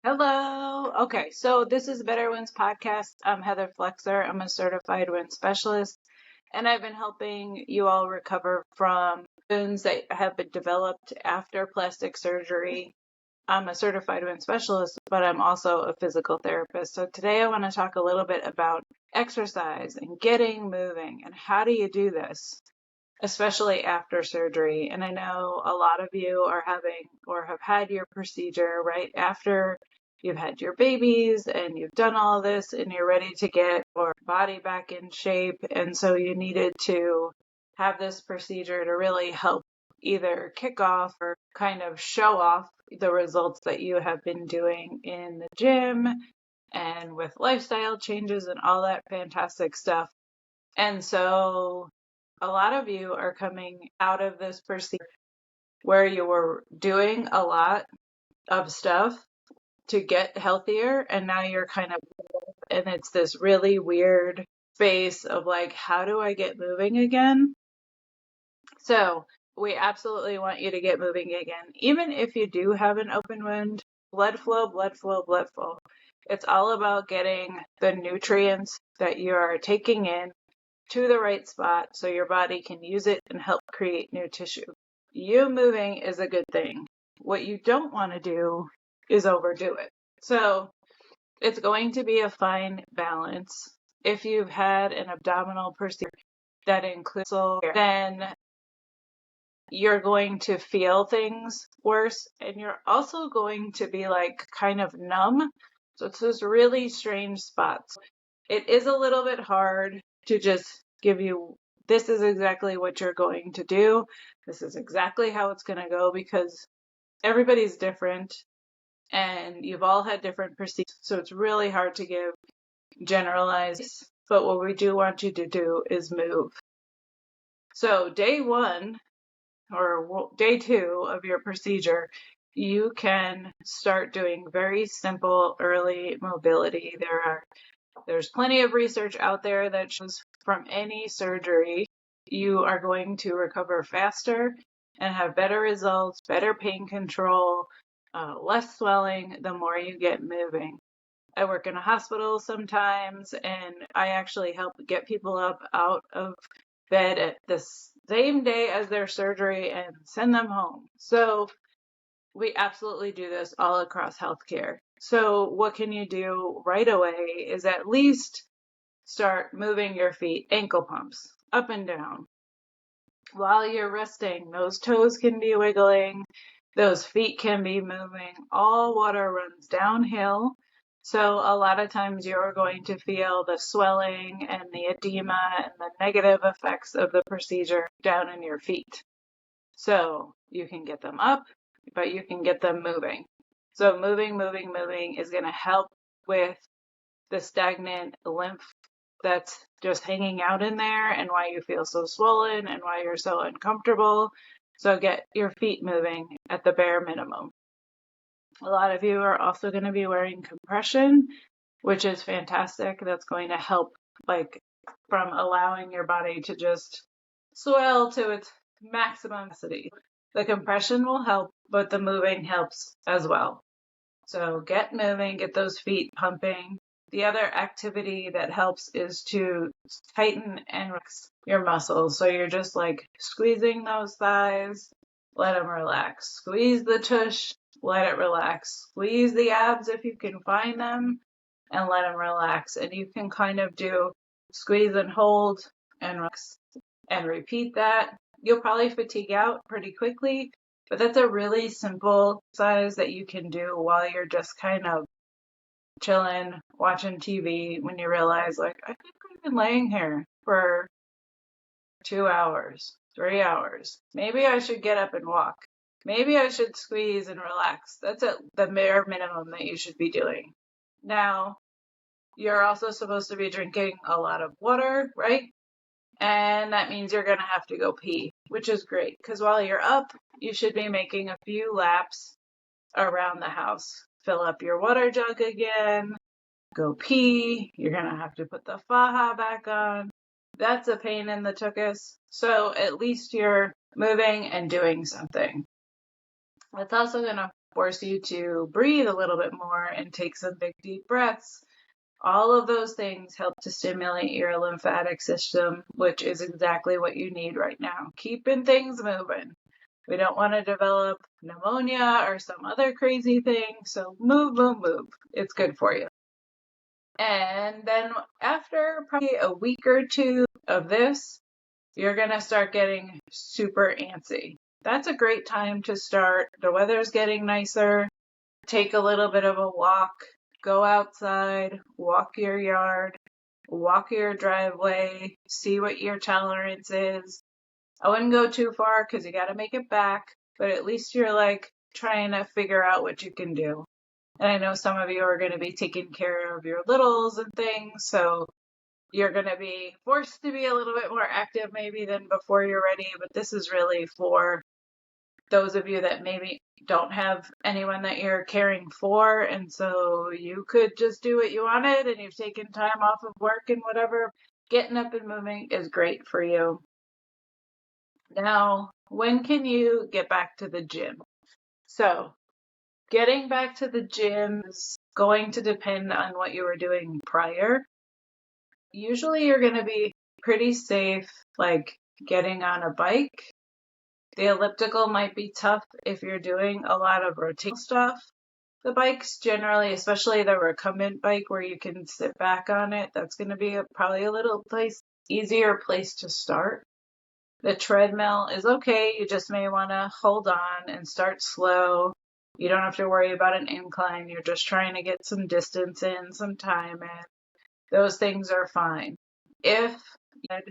Hello. Okay, so this is Better Wins Podcast. I'm Heather Flexer. I'm a certified wind specialist, and I've been helping you all recover from wounds that have been developed after plastic surgery. I'm a certified wind specialist, but I'm also a physical therapist. So today I want to talk a little bit about exercise and getting moving and how do you do this, especially after surgery. And I know a lot of you are having or have had your procedure right after you've had your babies and you've done all this and you're ready to get your body back in shape. And so you needed to have this procedure to really help either kick off or kind of show off the results that you have been doing in the gym and with lifestyle changes and all that fantastic stuff. And so a lot of you are coming out of this procedure where you were doing a lot of stuff to get healthier, and now you're kind of, and it's this really weird space of like, how do I get moving again? So we absolutely want you to get moving again. Even if you do have an open wound, blood flow, blood flow, blood flow. It's all about getting the nutrients that you are taking in to the right spot so your body can use it and help create new tissue. You moving is a good thing. What you don't want to do is overdo it. So it's going to be a fine balance. If you've had an abdominal procedure that includes, then you're going to feel things worse and you're also going to be like kind of numb. So it's this really strange spot. It is a little bit hard to just give you, this is exactly what you're going to do. This is exactly how it's going to go because everybody's different and you've all had different procedures. So it's really hard to give generalized, but what we do want you to do is move. So day one or day two of your procedure, you can start doing very simple early mobility. There's plenty of research out there that shows from any surgery, you are going to recover faster and have better results, better pain control, less swelling the more you get moving. I work in a hospital sometimes, and I actually help get people up out of bed at the same day as their surgery and send them home. So we absolutely do this all across healthcare. So what can you do right away is at least start moving your feet, ankle pumps, up and down. While you're resting, those toes can be wiggling, those feet can be moving. All water runs downhill. So a lot of times you're going to feel the swelling and the edema and the negative effects of the procedure down in your feet. So you can get them up, but you can get them moving. So moving is going to help with the stagnant lymph that's just hanging out in there and why you feel so swollen and why you're so uncomfortable. So get your feet moving at the bare minimum. A lot of you are also going to be wearing compression, which is fantastic. That's going to help like from allowing your body to just swell to its maximum capacity. The compression will help, but the moving helps as well. So get moving, get those feet pumping. The other activity that helps is to tighten and relax your muscles. So you're just like squeezing those thighs, let them relax. Squeeze the tush, let it relax. Squeeze the abs if you can find them and let them relax. And you can kind of do squeeze and hold and relax and repeat that. You'll probably fatigue out pretty quickly, but that's a really simple exercise that you can do while you're just kind of chilling, watching TV when you realize, like, I think I've been laying here for 2 hours, 3 hours. Maybe I should get up and walk. Maybe I should squeeze and relax. That's the bare minimum that you should be doing. Now, you're also supposed to be drinking a lot of water, right? And that means you're going to have to go pee, which is great because while you're up, you should be making a few laps around the house. Fill up your water jug again, go pee. You're going to have to put the faja back on. That's a pain in the tuchus. So at least you're moving and doing something. It's also going to force you to breathe a little bit more and take some big deep breaths. All of those things help to stimulate your lymphatic system, which is exactly what you need right now. Keeping things moving. We don't want to develop pneumonia or some other crazy thing. So move, move, move. It's good for you. And then after probably a week or two of this, you're going to start getting super antsy. That's a great time to start. The weather's getting nicer. Take a little bit of a walk. Go outside, walk your yard, walk your driveway, see what your tolerance is. I wouldn't go too far because you got to make it back, but at least you're like trying to figure out what you can do. And I know some of you are going to be taking care of your littles and things, so you're going to be forced to be a little bit more active maybe than before you're ready, but this is really for those of you that maybe don't have anyone that you're caring for, and so you could just do what you wanted and you've taken time off of work and whatever. Getting up and moving is great for you. Now, when can you get back to the gym? So, getting back to the gym is going to depend on what you were doing prior. Usually you're going to be pretty safe, like getting on a bike. The elliptical might be tough if you're doing a lot of rotational stuff. The bikes generally, especially the recumbent bike where you can sit back on it, that's going to be probably a little easier place to start. The treadmill is okay. You just may want to hold on and start slow. You don't have to worry about an incline. You're just trying to get some distance in, some time in. Those things are fine. If you had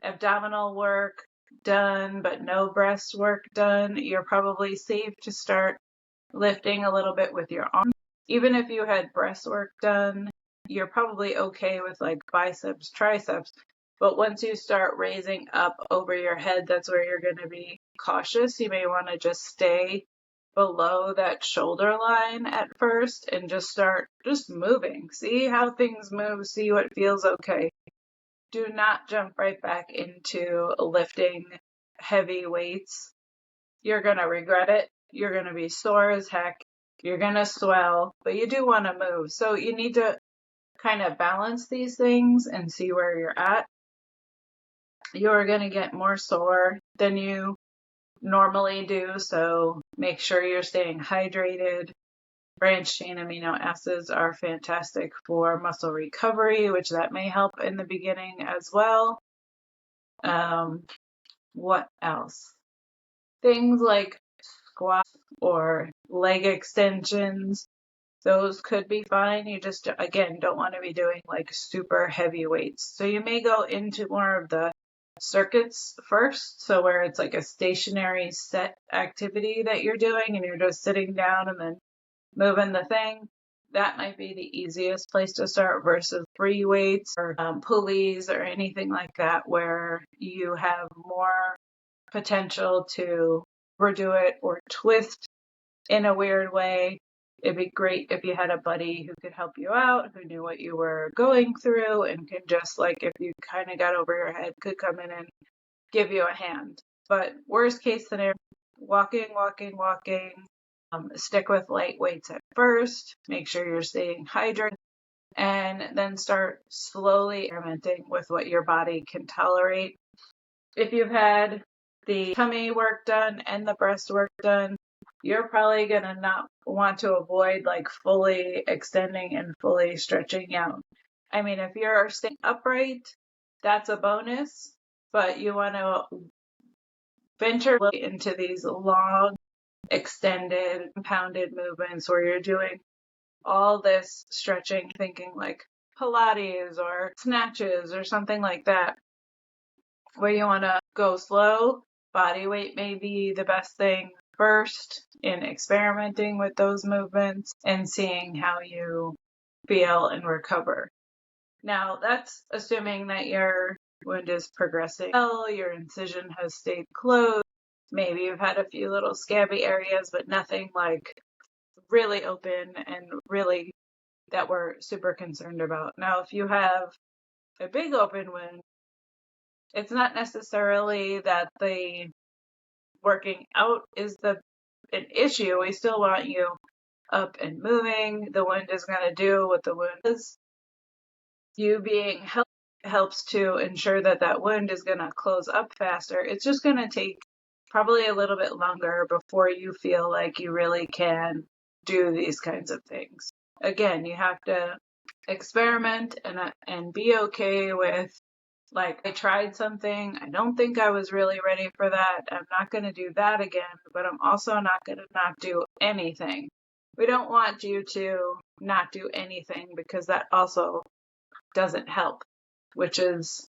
abdominal work done but no breast work done, you're probably safe to start lifting a little bit with your arms. Even if you had breast work done, you're probably okay with like biceps, triceps. But once you start raising up over your head, that's where you're going to be cautious. You may want to just stay below that shoulder line at first and just start just moving. See how things move, see what feels okay. Do not jump right back into lifting heavy weights. You're going to regret it. You're going to be sore as heck. You're going to swell, but you do want to move. So you need to kind of balance these things and see where you're at. You're going to get more sore than you normally do, so make sure you're staying hydrated. Branched chain amino acids are fantastic for muscle recovery, which that may help in the beginning as well. What else? Things like squats or leg extensions, those could be fine. You just, again, don't want to be doing like super heavy weights. So you may go into more of the circuits first, so where it's like a stationary set activity that you're doing and you're just sitting down and then moving the thing. That might be the easiest place to start versus free weights or pulleys or anything like that where you have more potential to overdo it or twist in a weird way. It'd be great if you had a buddy who could help you out, who knew what you were going through and could just like, if you kind of got over your head, could come in and give you a hand. But worst case scenario, walking. Stick with light weights at first. Make sure you're staying hydrated and then start slowly experimenting with what your body can tolerate. If you've had the tummy work done and the breast work done, you're probably going to not want to avoid like fully extending and fully stretching out. I mean, if you're staying upright, that's a bonus, but you want to venture into these long, extended, compounded movements where you're doing all this stretching, thinking like Pilates or snatches or something like that, where you want to go slow. Body weight may be the best thing first in experimenting with those movements and seeing how you feel and recover. Now, that's assuming that your wound is progressing well, your incision has stayed closed. Maybe you've had a few little scabby areas, but nothing like really open and really that we're super concerned about. Now, if you have a big open wound, it's not necessarily that the working out is the an issue. We still want you up and moving. The wound is going to do what the wound is. You being healthy helps to ensure that that wound is going to close up faster. It's just going to take probably a little bit longer before you feel like you really can do these kinds of things. Again, you have to experiment and be okay with, like, I tried something, I don't think I was really ready for that, I'm not going to do that again, but I'm also not going to not do anything. We don't want you to not do anything, because that also doesn't help, which is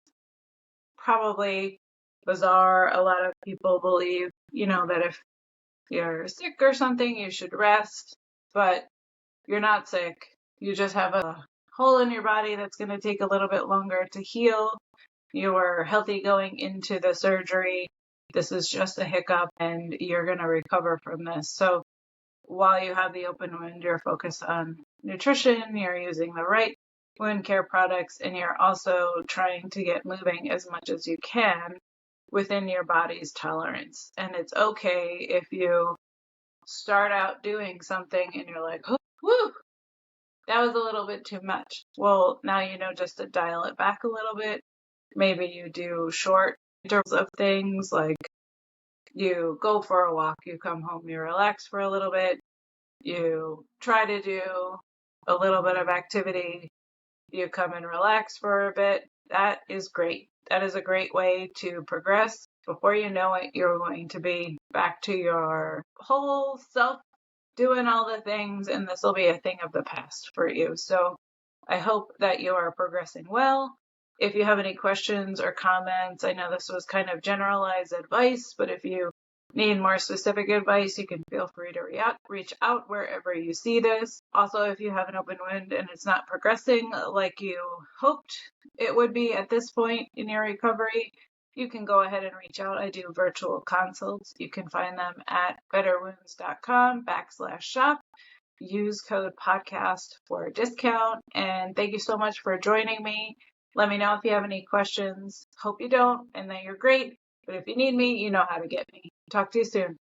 probably bizarre. A lot of people believe, that if you're sick or something, you should rest, but you're not sick. You just have a hole in your body that's going to take a little bit longer to heal. You were healthy going into the surgery. This is just a hiccup, and you're going to recover from this. So while you have the open wound, you're focused on nutrition, you're using the right wound care products, and you're also trying to get moving as much as you can within your body's tolerance. And it's okay if you start out doing something and you're like, oh, woo, that was a little bit too much. Well, now you know just to dial it back a little bit. Maybe you do short intervals of things, like you go for a walk, you come home, you relax for a little bit, you try to do a little bit of activity, you come and relax for a bit. That is great. That is a great way to progress. Before you know it, you're going to be back to your whole self, doing all the things, and this will be a thing of the past for you. So I hope that you are progressing well. If you have any questions or comments, I know this was kind of generalized advice, but if you need more specific advice, you can feel free to reach out wherever you see this. Also, if you have an open wound and it's not progressing like you hoped it would be at this point in your recovery, you can go ahead and reach out. I do virtual consults. You can find them at betterwounds.com/shop. Use code podcast for a discount. And thank you so much for joining me. Let me know if you have any questions. Hope you don't, and that you're great. But if you need me, you know how to get me. Talk to you soon.